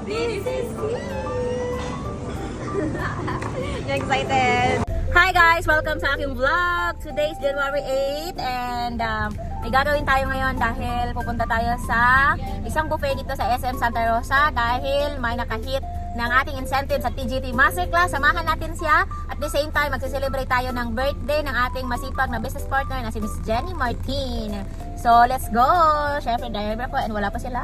This is you. You're excited. Hi guys! Welcome sa aking vlog. Today is January 8 and may gagawin tayo ngayon dahil pupunta tayo sa isang buffet dito sa SM Santa Rosa dahil may nakahit ng ating incentive sa TGT Masterclass. Samahan natin siya. At the same time, magsiselebrate tayo ng birthday ng ating masipag na business partner na si Miss Jenny Martin. So, let's go! Syempre, driver ko and wala pa sila.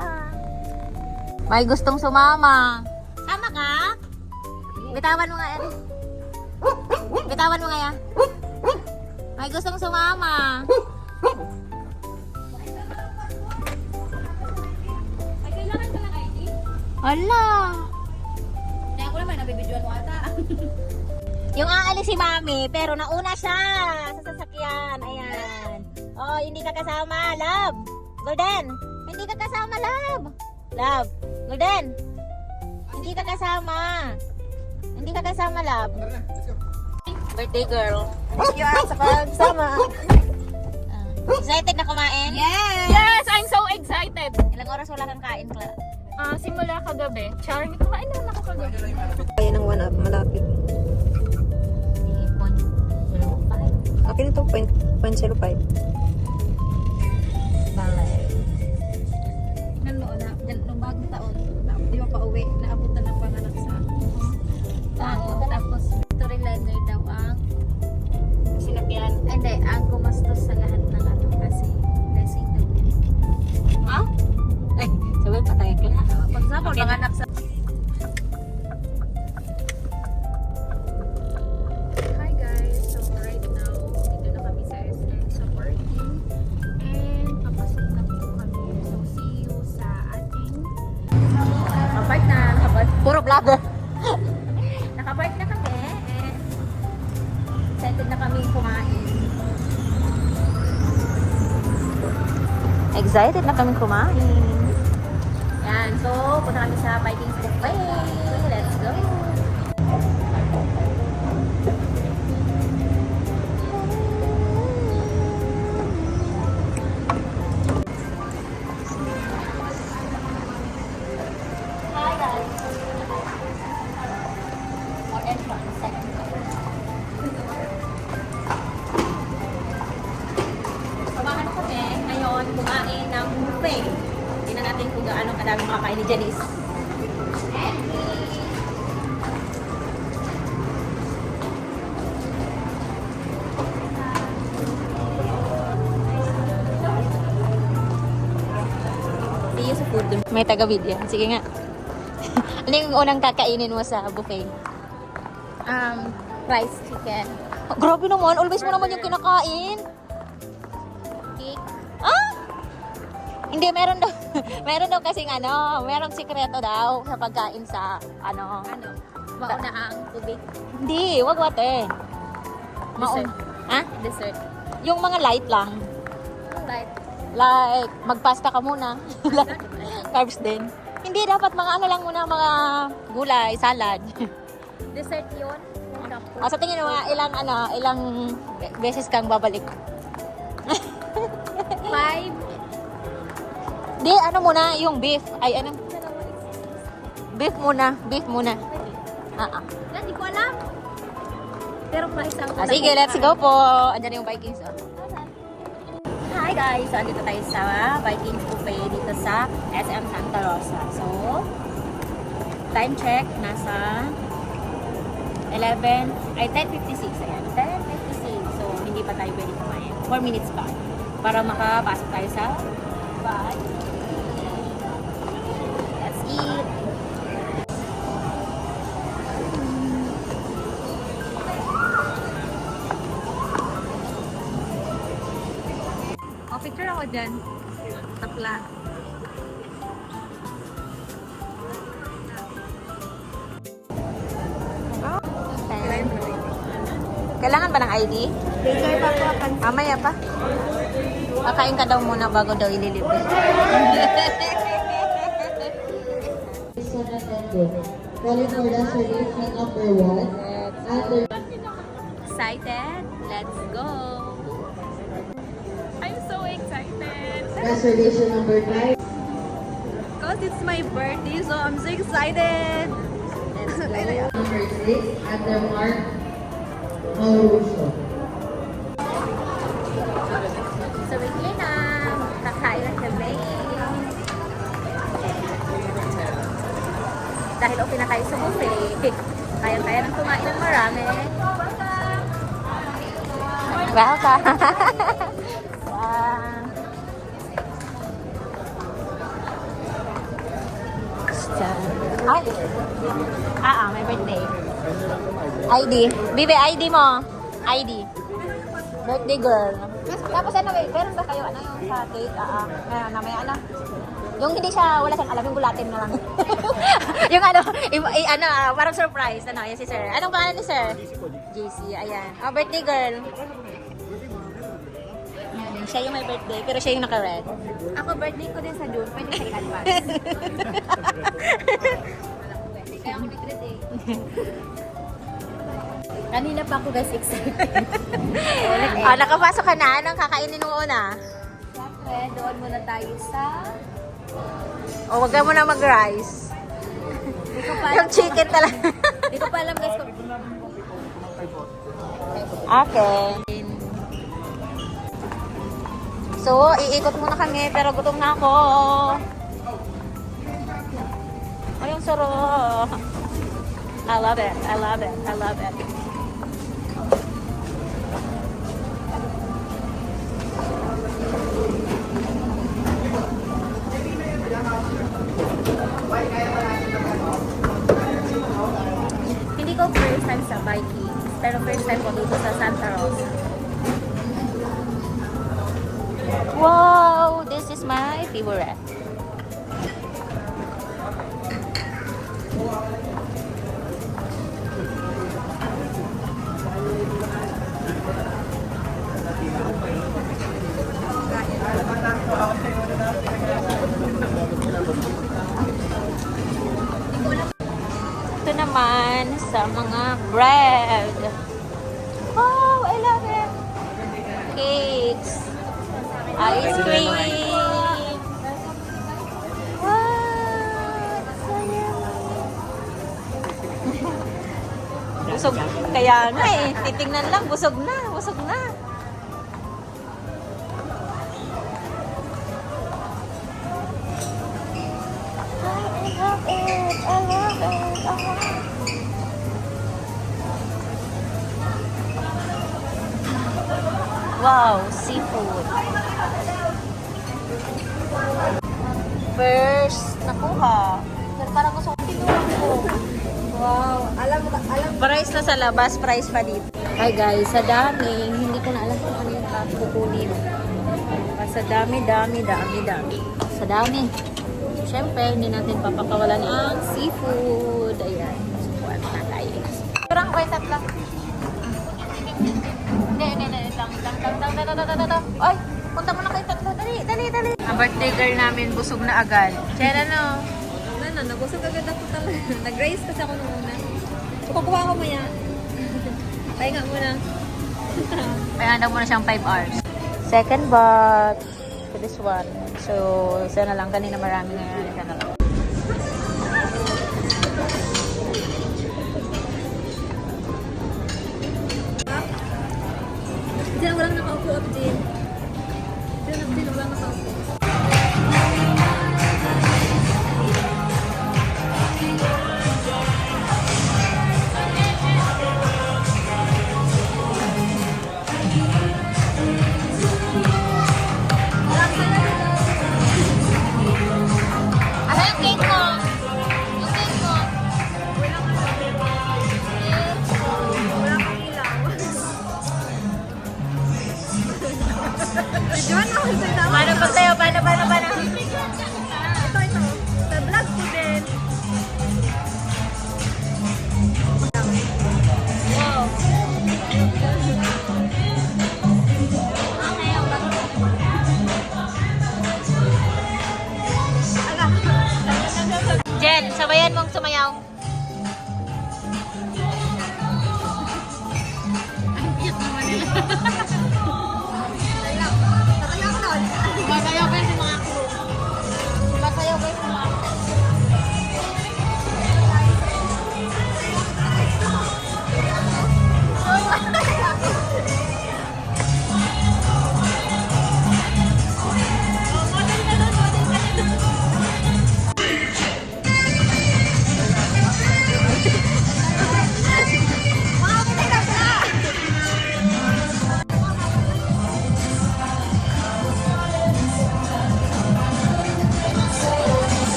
May gustong sumama. Sama ka? Bitawan mo nga yan. Bitawan mo nga yan. May gustong sumama. Ay, kailangan ka ng ID? Hala! Kaya ko naman, nabibidyoan mo ata. Yung aalis si Mami, pero nauna siya sa sasakyan. Ayan. Oh, hindi ka kasama, love. Golden, hindi ka kasama, love. Love. Golden, hindi ka kasama. Hindi ka kasama, love. Birthday girl. Thank you sa pagsama. Excited na kumain? Yes! Yes! I'm so excited! Ilang oras wala kang kain, Cla? Simula kagabi. Char, may kumain naman ako kagabi. Kaya ng 1 up, malapit. Akin ito, 0.05. Nung bagong taon, di ba pa uwi, naabutan ng panganak sa tao. Tapos, Victory Lender daw ang Sinakyan. hindi, ang gumastos sa lahat ng ano kasi blessing daw yun. Ha? Ay, sabi patay ka. Pag example, Okay. mga anak sa Hi guys! So right now, dito na kami sa SM sa parking. And papasok na po kami. So see you sa ating nakapark na. Puro vlogger. Nakapark na kami. And excited na kami kumain. Excited na kami kumain. Yan. So, punta kami sa Vikings Buffet. Let's go! Hi guys. More entrance. Samahan kami ngayon kumain ng buffet. Tingnan natin kung gaano kadami makakain ni Janice. See you sa food. May taga-video. Sige nga. Ano yung unang kakainin mo sa buffet? Rice chicken. Oh, grabe naman. Always mo naman yung kinakain. Cake. Ah! Hindi, meron daw. Meron daw kasing merong sikreto daw sa pagkain sa Ano? Mauna ang tubig. Hindi, wag water. Dessert. Ha? Dessert. Yung mga light lang. Right. Like, magpasta ka muna. Carbs din. Hindi, dapat mga lang muna, mga gulay, salad. Dessert yun. O, sa tingin mo, ilang beses kang babalik? 5. Di, muna, yung beef. Ay, beef muna. Hindi ko alam. Pero price ang Sige, let's go po. Andyan yung Vikings. Oh. Hi guys! So, andito tayo sa Vikings Buffet dito sa SM Santa Rosa. So, time check, nasa 10:56. Ayan, 10:56. So, hindi pa tayo pwede kumain. 4 minutes pa. Para makapasok tayo sa bahay. Let's eat! Picture ako dyan. Takla. Kailangan ba ng ID? Later pa po ako. Mamaya pa. Kakain ka daw muna bago daw ililibre. Calling for reservation number 1. Excited? Let's go! I'm so excited! Reservation number 5. Because it's my birthday, so I'm so excited. Number 6, under Mark Maruso. So, wait na. Kakain na kami. Dahil okay na tayo sa buffet. Kaya-kaya nang kumain ng marami. Welcome! Wow! Ay! May birthday. ID. Bibi, ID mo. ID. Birthday girl. Tapos ano, wait, meron ba kayo, ano yung sa cake? Meron na, may ano. Yung hindi siya, wala siyang alam, yung gulatin na lang. Yung ano, parang surprise. Ano, yan si sir. Anong pangalan ni sir? JC, ayan. Oh, birthday girl. Siya yung may birthday, pero siya yung naka-red. Ako, birthday ko din sa June. Pwede sa advance. Kaya ako nag-red eh. Kanina pa ako guys excited. Nakapasok ka na. Anong kakainin mo una? Siyempre, doon muna tayo sa... Wag ka muna mag-rice. Yung chicken talaga. Hindi ko pa alam guys kung... Okay. So, iikot muna kami pero gutom na ako. Ay, yung sarap. I love it. I love it. I love it. Hindi ko first time sa Vikings, pero first time ko dito sa Santa Rosa. Wow! This is my favorite. Ito naman sa mga bread. Wow! I love it! Cakes. Ice cream. Wow! So yummy. Busog. Kaya nga eh. Titingnan lang. Busog na. Busog na. I love it. I love it. Wow, seafood. First, nakuha. Parang gusto ko ko. Wow! Alam mo, Price na sa labas, price pa dito. Hi guys, sa dami, hindi ko na alam kung ano yung kukunin. Sa dami. Sa dami. So, syempre, hindi natin papakawalan ang seafood. Ayan. Sukuan na tayo. Kurang ko yung tatlo. Hindi. Lang. Ay, punta mo na kayo tatlo. Dali. Ang birthday girl namin, busog na agad. Chera no? nagusog agad ako talaga. Nag-raise kasi ako nung una. So, kukuha ko maya. Pahinga muna. Kaya daw muna siyang 5 hours. Second batch for this one. So, isa na lang. Kanina marami ngayon. Isa na lang. Diyan walang nakaupo up din. Diyan walang nakaupo. Ano yung cake mo? Yung cake mo? Wala kang ilaw. Diyan ako sa ilaw. Paano pa sa'yo? Paano? Ito. Sa vlog ko din. Wow. Jen, sabayan mong sumayaw. Sumasayaw kayo sa mga crew. Sumasayaw kayo sa mga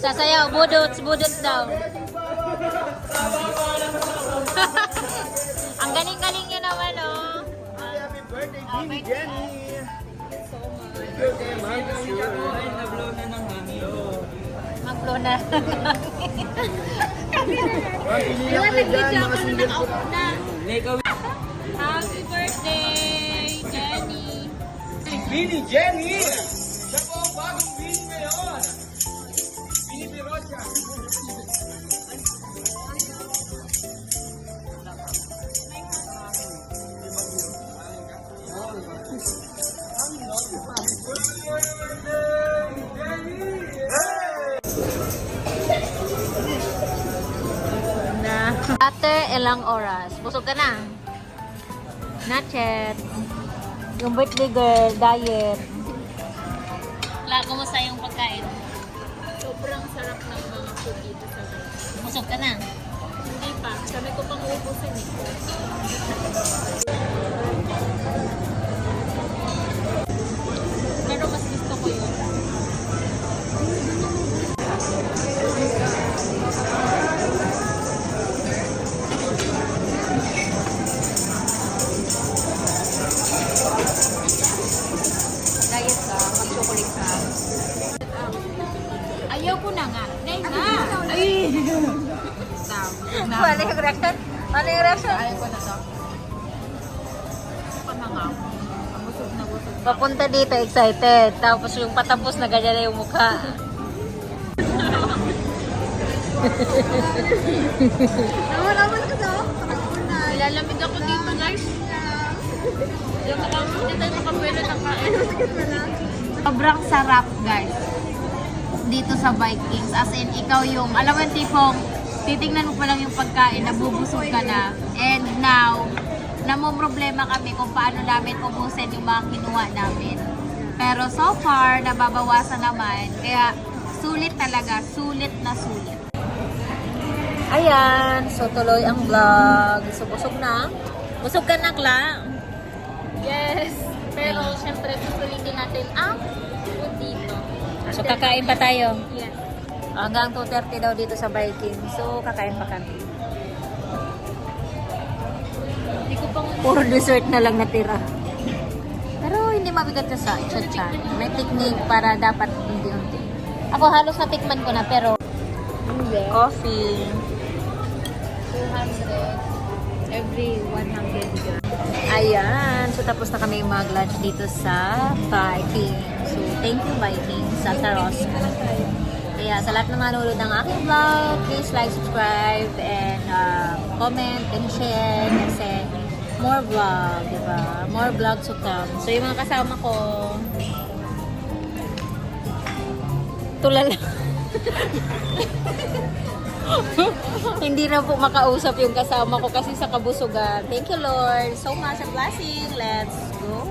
Sasayaw, budots, budots daw. Ang galing-galing niya naman, oh. Happy birthday, Jenny Jenny! Mag-blow na. Iwan nag-video ako na naka-off na. Happy birthday, Jenny. Bini Jenny! Siya po ang bagong Bini ngayon! Bini Pirocha! Na. After ilang oras, busog ka na. Not yet. Yung birthday girl, diet. Kumusta yung pagkain? Sobrang sarap ng mga food dito sa Vegas. Busog ka na. Hindi pa. Kami ko pang uubusin eh. Pero mas gusto ko yun. Diet ka, mag-chocolate ka. Ayaw ko na nga. Nay na! Ay! Ano yung reaction? Ano yung reaction? Ayaw ko na to. Gusto na nga. Busog na busog. Papunta dito, excited. Tapos yung patapos na ganyan na yung mukha. Naman ka daw? Nilalamig ako dito, guys. Hindi tayo makapwede ng kain. Sobrang sarap, guys. Dito sa Vikings. As in, ikaw yung, alam mo yung tipong, titingnan mo pa lang yung pagkain, nabubusog ka na. And now, namumroblema kami kung paano namin ubusin yung mga kinuha namin. Pero so far, nababawasan naman. Kaya, sulit talaga. Sulit na sulit. Ayan, so tuloy ang vlog. So busog na. Busog ka na, Kla. Yes! Pero, syempre, susulitin natin ang food dito. So kakain pa tayo. Yes. Hanggang 2:30 daw dito sa Viking. So kakain pa kami. Hindi ko pang Puro dessert na lang natira. Pero hindi mabigat sa chan. May technique para dapat unti-unti. Ako halos natikman ko na pero coffee. 200 every 100 grams. Ayan. So tapos na kami mag-lunch dito sa Viking. So thank you Viking sa Taros. Kaya sa lahat ng manonood ng aking vlog, please like, subscribe, and comment and share kasi more vlog, diba? More vlog to come. So yung mga kasama ko, tulala. Hindi na po makausap yung kasama ko kasi sa kabusugan. Thank you Lord. So much a blessing. Let's go.